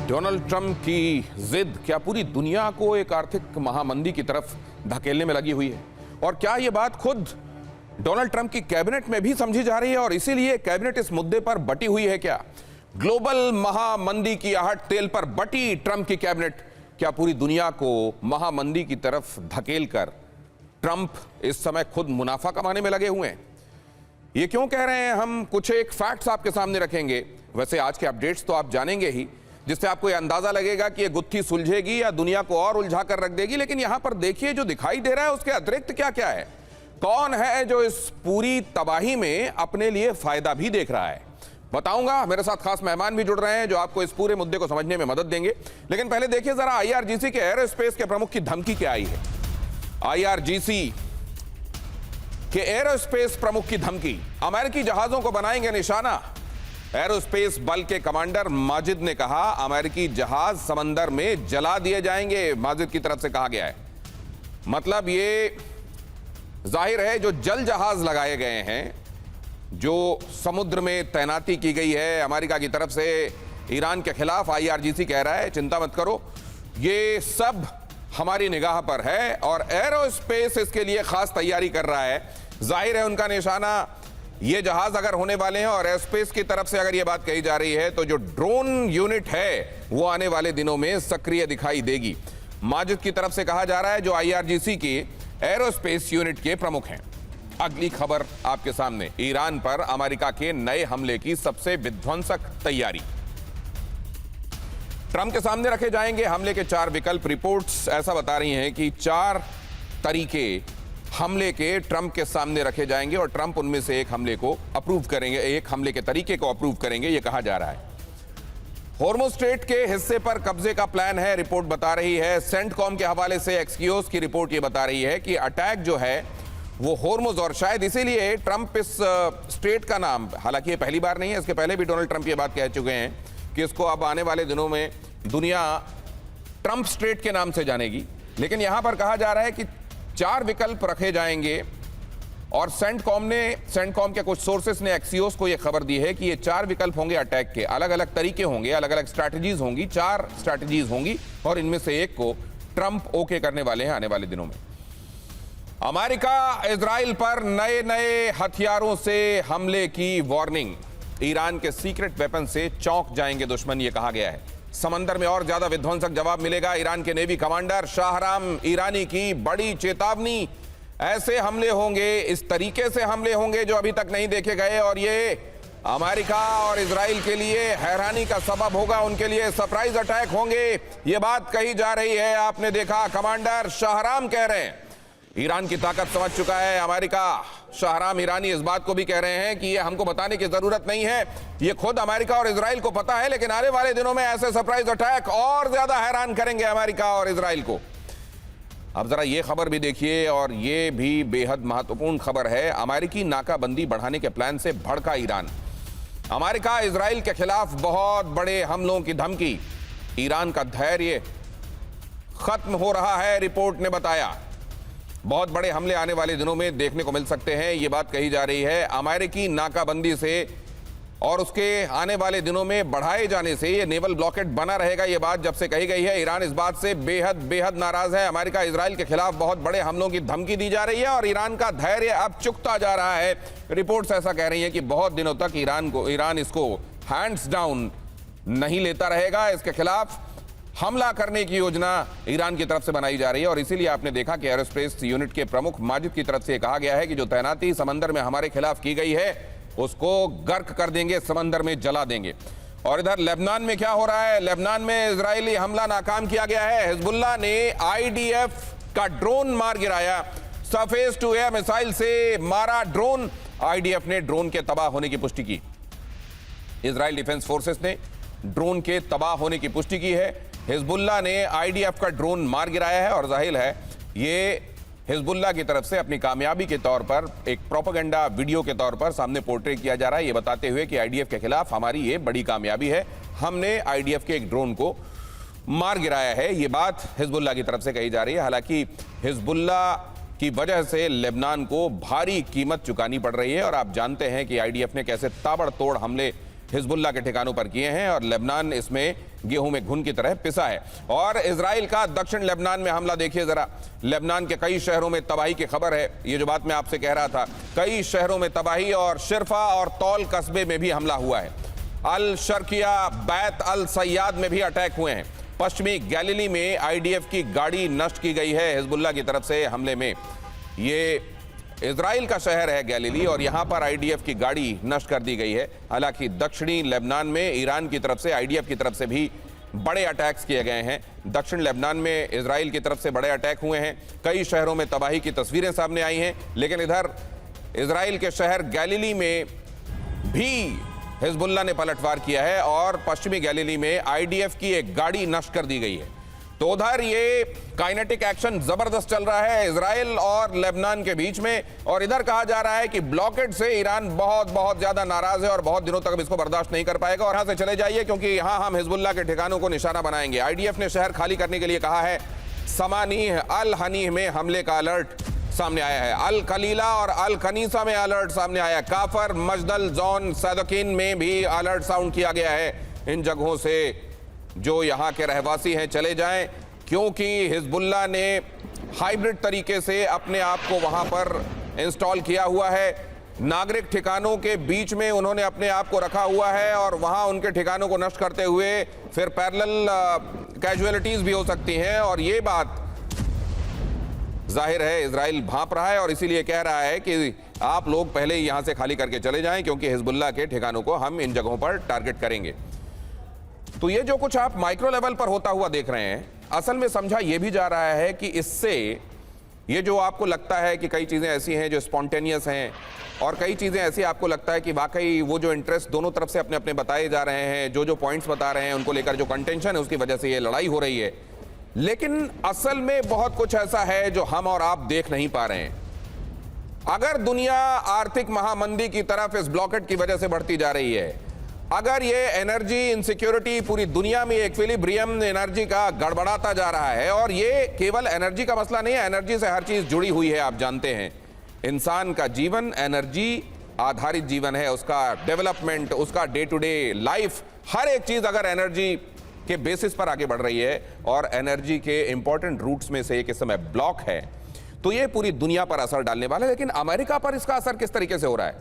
Donald Trump की जिद क्या पूरी दुनिया को एक आर्थिक महामंदी की तरफ धकेलने में लगी हुई है? और क्या यह बात खुद डोनाल्ड ट्रंप की कैबिनेट में भी समझी जा रही है और इसीलिए कैबिनेट इस मुद्दे पर बटी हुई है? क्या ग्लोबल महामंदी की आहट तेल पर बटी ट्रंप की कैबिनेट क्या पूरी दुनिया को महामंदी की तरफ धकेल कर ट्रंप इस समय खुद मुनाफा कमाने में लगे हुए हैं? ये क्यों कह रहे हैं हम? कुछ एक फैक्ट्स आपके सामने रखेंगे। वैसे आज के अपडेट्स तो आप जानेंगे ही, जिससे आपको यह अंदाजा लगेगा कि ये गुत्थी सुलझेगी या दुनिया को और उलझा कर रख देगी। लेकिन यहां पर देखिए, जो दिखाई दे रहा है उसके अतिरिक्त क्या क्या है। कौन है जो इस पूरी तबाही में अपने लिए फायदा भी देख रहा है, बताऊंगा। मेरे साथ खास मेहमान भी जुड़ रहे हैं जो आपको इस पूरे मुद्दे को समझने में मदद देंगे। लेकिन पहले देखिए जरा आईआरजीसी के एरोस्पेस के प्रमुख की धमकी क्या आई है। आईआरजीसी के एरोस्पेस प्रमुख की धमकी, अमेरिकी जहाजों को बनाएंगे निशाना। एरोस्पेस बल के कमांडर माजिद ने कहा अमेरिकी जहाज समंदर में जला दिए जाएंगे। माजिद की तरफ से कहा गया है, मतलब ये जाहिर है जो जल जहाज लगाए गए हैं, जो समुद्र में तैनाती की गई है अमेरिका की तरफ से ईरान के खिलाफ, आईआरजीसी कह रहा है चिंता मत करो, ये सब हमारी निगाह पर है और एरोस्पेस इसके लिए खास तैयारी कर रहा है। जाहिर है उनका निशाना ये जहाज अगर होने वाले हैं और एरोस्पेस की तरफ से अगर ये बात कही जा रही है तो जो ड्रोन यूनिट है वो आने वाले दिनों में सक्रिय दिखाई देगी। माजिद की तरफ से कहा जा रहा है जो आईआरजीसी की एरोस्पेस यूनिट के प्रमुख हैं। अगली खबर आपके सामने, ईरान पर अमेरिका के नए हमले की सबसे विध्वंसक तैयारी। ट्रंप के सामने रखे जाएंगे हमले के 4 विकल्प। रिपोर्ट्स ऐसा बता रही हैं कि 4 तरीके हमले के ट्रंप के सामने रखे जाएंगे और ट्रंप उनमें से एक हमले को अप्रूव करेंगे, एक हमले के तरीके को अप्रूव करेंगे, यह कहा जा रहा है। हॉर्मुज़ स्ट्रेट के हिस्से पर कब्जे का प्लान है, रिपोर्ट बता रही है। सेंटकॉम के हवाले से एक्सक्यूज की रिपोर्ट यह बता रही है कि अटैक जो है वो हॉर्मुज़, और शायद इसीलिए ट्रंप इस स्ट्रेट का नाम, हालांकि ये पहली बार नहीं है, इसके पहले भी डोनाल्ड ट्रंप ये बात कह चुके हैं कि इसको अब आने वाले दिनों में दुनिया ट्रंप स्ट्रेट के नाम से जानेगी। लेकिन यहां पर कहा जा रहा है कि 4 विकल्प रखे जाएंगे और सेंटकॉम के कुछ सोर्सेस ने एक्सियोस को यह खबर दी है कि ये 4 विकल्प होंगे अटैक के, अलग अलग तरीके होंगे, अलग अलग स्ट्रैटेजीज होंगी, 4 स्ट्रैटेजीज होंगी और इनमें से एक को ट्रंप ओके करने वाले हैं आने वाले दिनों में। अमेरिका इजराइल पर नए नए हथियारों से हमले की वार्निंग। ईरान के सीक्रेट वेपन से चौंक जाएंगे दुश्मन, यह कहा गया है। समंदर में और ज्यादा विध्वंसक जवाब मिलेगा। ईरान के नेवी कमांडर शाहराम ईरानी की बड़ी चेतावनी, ऐसे हमले होंगे, इस तरीके से हमले होंगे जो अभी तक नहीं देखे गए और ये अमेरिका और इजराइल के लिए हैरानी का सबब होगा, उनके लिए सरप्राइज अटैक होंगे, ये बात कही जा रही है। आपने देखा कमांडर शाहराम कह रहे हैं ईरान की ताकत समझ चुका है अमेरिका। शाहराम ईरानी इस बात को भी कह रहे हैं कि ये हमको बताने की जरूरत नहीं है, ये खुद अमेरिका और इजराइल को पता है, लेकिन आने वाले दिनों में ऐसे सरप्राइज अटैक और ज्यादा हैरान करेंगे अमेरिका और इजराइल को। अब जरा ये खबर भी देखिए, और ये भी बेहद महत्वपूर्ण खबर है। अमेरिकी नाकाबंदी बढ़ाने के प्लान से भड़का ईरान। अमेरिका इजराइल के खिलाफ बहुत बड़े हमलों की धमकी। ईरान का धैर्य खत्म हो रहा है, रिपोर्ट ने बताया। बहुत बड़े हमले आने वाले दिनों में देखने को मिल सकते हैं, ये बात कही जा रही है। अमेरिकी नाकाबंदी से और उसके आने वाले दिनों में बढ़ाए जाने से ये नेवल ब्लॉकेट बना रहेगा, ये बात जब से कही गई है। ईरान इस बात से बेहद नाराज है। अमेरिका इजराइल के खिलाफ बहुत बड़े हमलों की धमकी दी जा रही है और ईरान का धैर्य अब चुकता जा रहा है। रिपोर्ट्स ऐसा कह रही हैं कि बहुत दिनों तक ईरान इसको हैंड्स डाउन नहीं लेता रहेगा। इसके खिलाफ हमला करने की योजना ईरान की तरफ से बनाई जा रही है और इसीलिए आपने देखा कि एरोस्पेस यूनिट के प्रमुख माजिद की तरफ से कहा गया है कि जो तैनाती समंदर में हमारे खिलाफ की गई है उसको गर्क कर देंगे, समंदर में जला देंगे। और इधर लेबनान में क्या हो रहा है? लेबनान में इजरायली हमला नाकाम किया गया है। हिजबुल्लाह ने आईडीएफ का ड्रोन मार गिराया, सरफेस टू एयर मिसाइल से मारा ड्रोन। आईडीएफ ने ड्रोन के तबाह होने की पुष्टि की। इजराइल डिफेंस फोर्सेस ने ड्रोन के तबाह होने की पुष्टि की है। हिजबुल्लाह ने आईडीएफ का ड्रोन मार गिराया है और जाहिर है ये हिजबुल्लाह की तरफ से अपनी कामयाबी के तौर पर एक प्रोपेगेंडा वीडियो के तौर पर सामने पोर्ट्रे किया जा रहा है, ये बताते हुए कि आईडीएफ के खिलाफ हमारी ये बड़ी कामयाबी है, हमने आईडीएफ के एक ड्रोन को मार गिराया है। ये बात हिजबुल्लाह की तरफ से कही जा रही है। हालांकि हिजबुल्लाह की वजह से लेबनान को भारी कीमत चुकानी पड़ रही है और आप जानते हैं कि आईडीएफ ने कैसे ताबड़तोड़ हमले हिजबुल्लाह के ठिकानों पर किए हैं और लेबनान इसमें गेहूं में घुन की तरह पिसा है। और इजराइल का दक्षिण लेबनान में हमला देखिए जरा। लेबनान के कई शहरों में तबाही की खबर है। ये जो बात मैं आपसे कह रहा था, कई शहरों में तबाही, और शिरफा और तौल कस्बे में भी हमला हुआ है। अल शर्किया, बैत अल सयाद में भी अटैक हुए हैं। पश्चिमी गैलिली में आईडीएफ की गाड़ी नष्ट की गई है हिजबुल्लाह की तरफ से हमले में। ये इजराइल का शहर है गैलिली, और यहां पर आईडीएफ की गाड़ी नष्ट कर दी गई है। हालांकि दक्षिणी लेबनान में ईरान की तरफ से, आईडीएफ की तरफ से भी बड़े अटैक्स किए गए हैं। दक्षिण लेबनान में इजराइल की तरफ से बड़े अटैक हुए हैं। कई शहरों में तबाही की तस्वीरें सामने आई हैं। लेकिन इधर इजराइल के शहर गैलिली में भी हिजबुल्लाह ने पलटवार किया है और पश्चिमी गैलिली में आईडीएफ की एक गाड़ी नष्ट कर दी गई है। तो उधर ये काइनेटिक एक्शन जबरदस्त चल रहा है इजराइल और लेबनान के बीच में। और इधर कहा जा रहा है कि ब्लॉकेड से ईरान बहुत ज्यादा नाराज है और बहुत दिनों तक इसको बर्दाश्त नहीं कर पाएगा। और यहां से चले जाइए, क्योंकि यहां हम हिजबुल्लाह के ठिकानों को निशाना बनाएंगे। आईडीएफ ने शहर खाली करने के लिए कहा है। समानीह अल हनीह में हमले का अलर्ट सामने आया है। अल कलीला और अल कनीसा में अलर्ट सामने आया है। काफर, मजदल, जॉन, सैदकिन में भी अलर्ट साउंड किया गया है। इन जगहों से जो यहाँ के रहवासी हैं चले जाएं, क्योंकि हिजबुल्लाह ने हाइब्रिड तरीके से अपने आप को वहां पर इंस्टॉल किया हुआ है। नागरिक ठिकानों के बीच में उन्होंने अपने आप को रखा हुआ है और वहां उनके ठिकानों को नष्ट करते हुए फिर पैरेलल कैजुअलिटीज भी हो सकती हैं। और ये बात जाहिर है इजराइल भांप रहा है और इसीलिए कह रहा है कि आप लोग पहले ही यहां से खाली करके चले जाएं, क्योंकि हिजबुल्लाह के ठिकानों को हम इन जगहों पर टारगेट करेंगे। तो ये जो कुछ आप माइक्रो लेवल पर होता हुआ देख रहे हैं, असल में समझा यह भी जा रहा है कि इससे ये जो आपको लगता है कि कई चीजें ऐसी हैं जो स्पॉन्टेनियस हैं, और कई चीजें ऐसी आपको लगता है कि वाकई वो जो इंटरेस्ट दोनों तरफ से अपने अपने बताए जा रहे हैं, जो पॉइंट्स बता रहे हैं, उनको लेकर जो कंटेंशन है उसकी वजह से ये लड़ाई हो रही है। लेकिन असल में बहुत कुछ ऐसा है जो हम और आप देख नहीं पा रहे हैं। अगर दुनिया आर्थिक महामंदी की तरफ इस ब्लॉकेट की वजह से बढ़ती जा रही है, अगर ये एनर्जी इनसिक्योरिटी पूरी दुनिया में इक्विलिब्रियम एनर्जी का गड़बड़ाता जा रहा है, और ये केवल एनर्जी का मसला नहीं है, एनर्जी से हर चीज जुड़ी हुई है। आप जानते हैं इंसान का जीवन एनर्जी आधारित जीवन है, उसका डेवलपमेंट, उसका डे टू डे लाइफ, हर एक चीज अगर एनर्जी के बेसिस पर आगे बढ़ रही है, और एनर्जी के इंपॉर्टेंट रूट्स में से एक इस समय ब्लॉक है, तो ये पूरी दुनिया पर असर डालने वाला है। लेकिन अमेरिका पर इसका असर किस तरीके से हो रहा है?